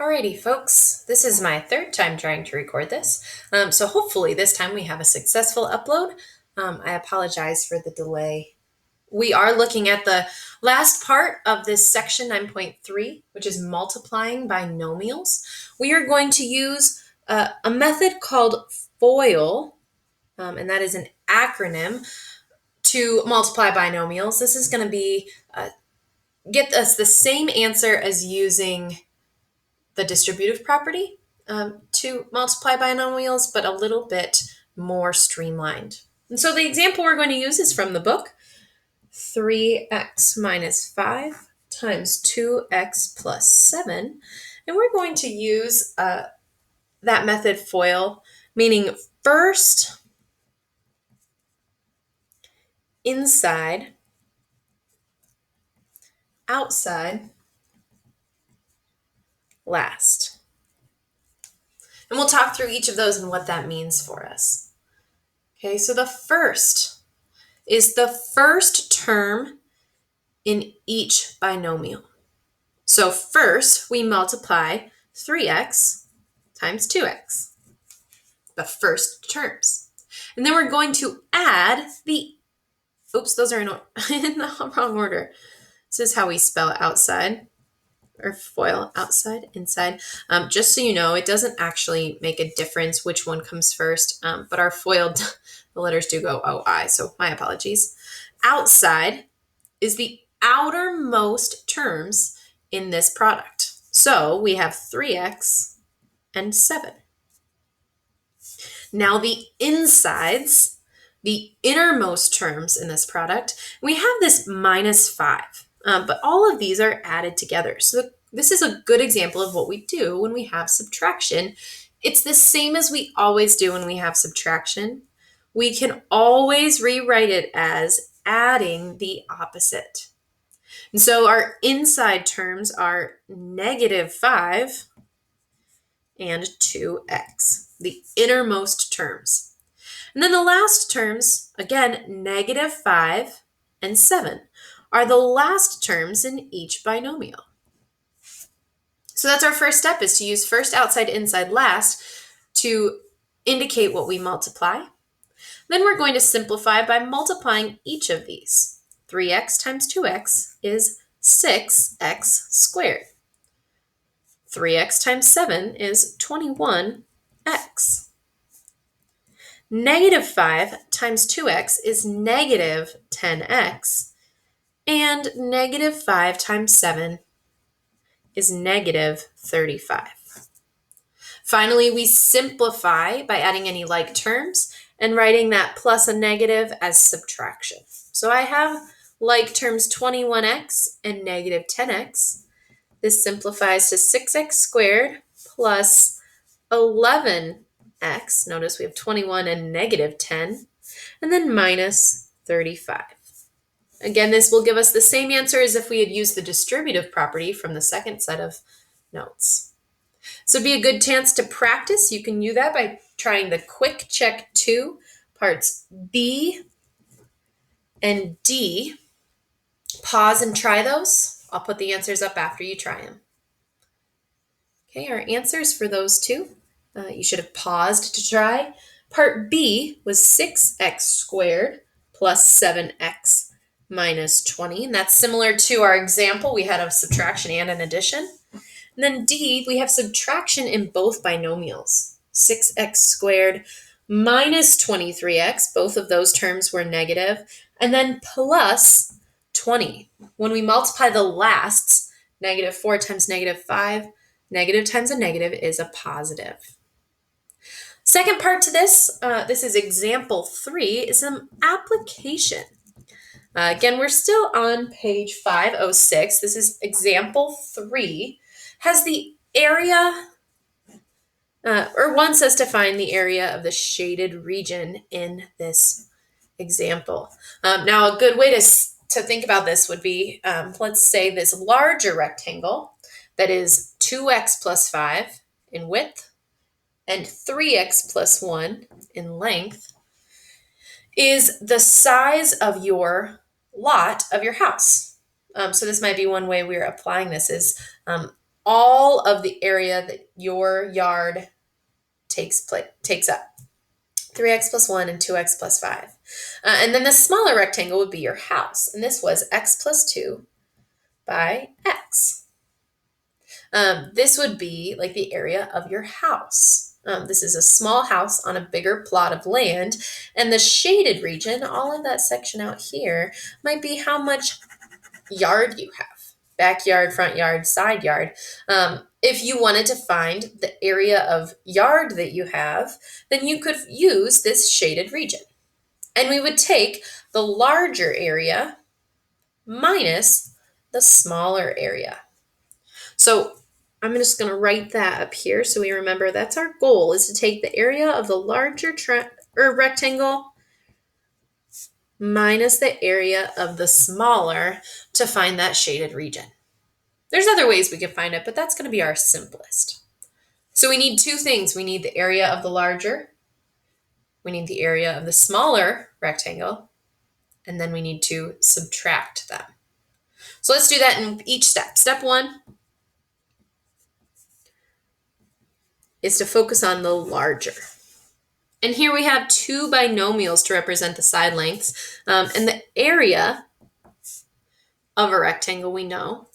Alrighty, folks, this is my third time trying to record this. So hopefully this time we have a successful upload. I apologize for the delay. We are looking at the last part of this section 9.3, which is multiplying binomials. We are going to use a method called FOIL, and that is an acronym to multiply binomials. This is going to be get us the same answer as using the distributive property to multiply binomials, but a little bit more streamlined. And so the example we're going to use is from the book, 3x minus 5 times 2x plus 7. And we're going to use that method FOIL, meaning first inside, outside, last. And we'll talk through each of those and what that means for us. Okay, so the first is the first term in each binomial. So first, we multiply 3x times 2x, the first terms. And then we're going to add those are in the wrong order. This is how we spell outside, or FOIL, outside, inside. Just so you know, it doesn't actually make a difference which one comes first, but our FOIL, the letters do go OI, so my apologies. Outside is the outermost terms in this product. So we have 3x and 7. Now the insides, the innermost terms in this product, we have this minus 5. But all of these are added together. So this is a good example of what we do when we have subtraction. It's the same as we always do when we have subtraction. We can always rewrite it as adding the opposite. And so our inside terms are negative 5 and 2x, the innermost terms. And then the last terms, again, negative 5 and 7, are the last terms in each binomial. So that's our first step, is to use first, outside, inside, last to indicate what we multiply. Then we're going to simplify by multiplying each of these. 3x times 2x is 6x squared. 3x times 7 is 21x. Negative 5 times 2x is negative 10x. And negative 5 times 7 is negative 35. Finally, we simplify by adding any like terms and writing that plus a negative as subtraction. So I have like terms 21x and negative 10x. This simplifies to 6x squared plus 11x. Notice we have 21 and negative 10, and then minus 35. Again, this will give us the same answer as if we had used the distributive property from the second set of notes. So it'd be a good chance to practice. You can do that by trying the quick check 2, parts B and D. Pause and try those. I'll put the answers up after you try them. Okay, our answers for those two. You should have paused to try. Part B was 6x squared plus 7x minus 20. And that's similar to our example. We had a subtraction and an addition. And then D, we have subtraction in both binomials. 6x squared minus 23x. Both of those terms were negative. And then plus 20. When we multiply the lasts, negative 4 times negative 5, negative times a negative is a positive. Second part to this, this is example 3, is some application. Again, we're still on page 506. This is example 3. Has the area, or wants us to find the area of the shaded region in this example. Now, a good way to think about this would be, let's say this larger rectangle that is 2x plus 5 in width and 3x plus 1 in length is the size of your lot of your house. So this might be one way we're applying this is all of the area that your yard takes up. 3x plus 1 and 2x plus 5. And then the smaller rectangle would be your house. And this was x plus 2 by x. This would be like the area of your house. This is a small house on a bigger plot of land. And the shaded region, all of that section out here, might be how much yard you have. Backyard, front yard, side yard. If you wanted to find the area of yard that you have, then you could use this shaded region. And we would take the larger area minus the smaller area. So I'm just going to write that up here so we remember that's our goal, is to take the area of the larger rectangle minus the area of the smaller to find that shaded region. There's other ways we can find it, but that's going to be our simplest. So we need two things. We need the area of the larger, we need the area of the smaller rectangle, and then we need to subtract them. So let's do that in each step. Step 1 is to focus on the larger. And here we have two binomials to represent the side lengths. And the area of a rectangle, we know,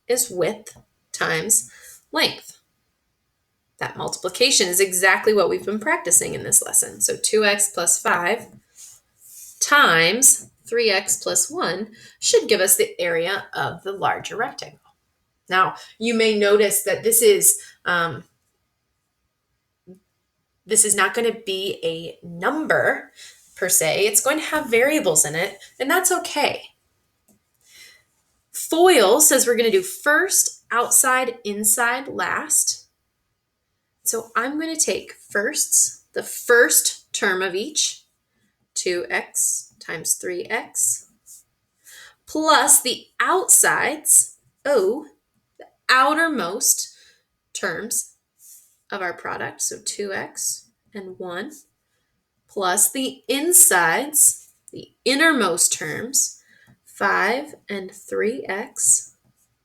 is width times length. That multiplication is exactly what we've been practicing in this lesson. So 2x plus 5 times 3x plus 1 should give us the area of the larger rectangle. Now, you may notice that this is not going to be a number per se. It's going to have variables in it, and that's okay. FOIL says we're going to do first, outside, inside, last. So I'm going to take firsts, the first term of each, 2x times 3x, plus the outsides, the outermost terms of our product, so 2x and 1, plus the insides, the innermost terms, 5 and 3x,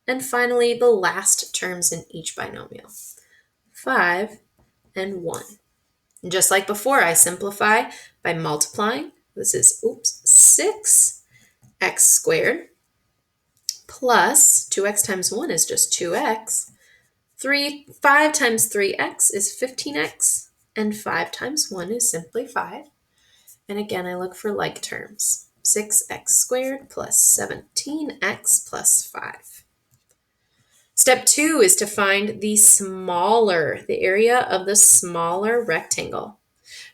and finally the last terms in each binomial, 5 and 1. And just like before, I simplify by multiplying. This is 6x squared plus 2x times 1 is just 2x. 5 times 3x is 15x, and 5 times 1 is simply 5. And again, I look for like terms. 6x squared plus 17x plus 5. Step 2 is to find the area of the smaller rectangle.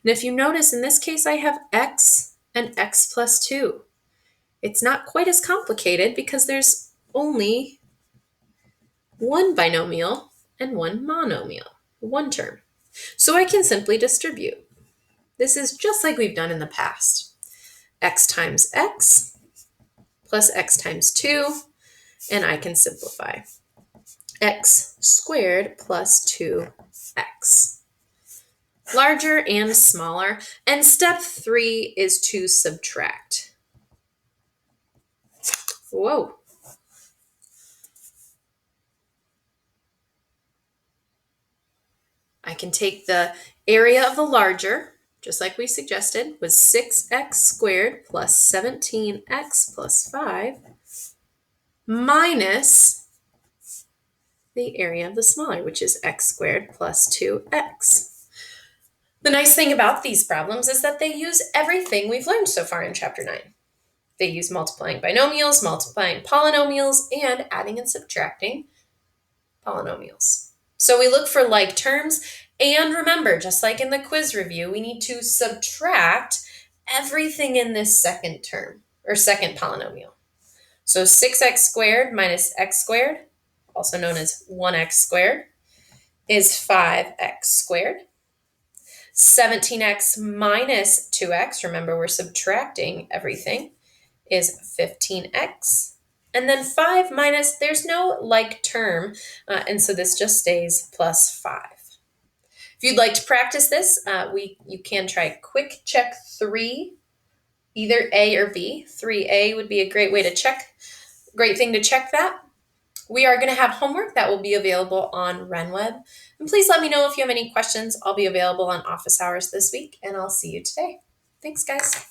And if you notice, in this case, I have x and x plus 2. It's not quite as complicated because there's only one binomial and one monomial, one term. So I can simply distribute. This is just like we've done in the past. X times x plus x times 2, and I can simplify. X squared plus 2x. Larger and smaller. And step 3 is to subtract. Whoa. I can take the area of the larger, just like we suggested, was 6x squared plus 17x plus 5 minus the area of the smaller, which is x squared plus 2x. The nice thing about these problems is that they use everything we've learned so far in Chapter 9. They use multiplying binomials, multiplying polynomials, and adding and subtracting polynomials. So we look for like terms, and remember, just like in the quiz review, we need to subtract everything in this second term, or second polynomial. So 6x squared minus x squared, also known as 1x squared, is 5x squared. 17x minus 2x, remember we're subtracting everything, is 15x. And then 5 minus, there's no like term, and so this just stays plus 5. If you'd like to practice this, you can try quick check 3, either A or B. 3A would be a great thing to check that. We are going to have homework that will be available on RenWeb. And please let me know if you have any questions. I'll be available on office hours this week, and I'll see you today. Thanks, guys.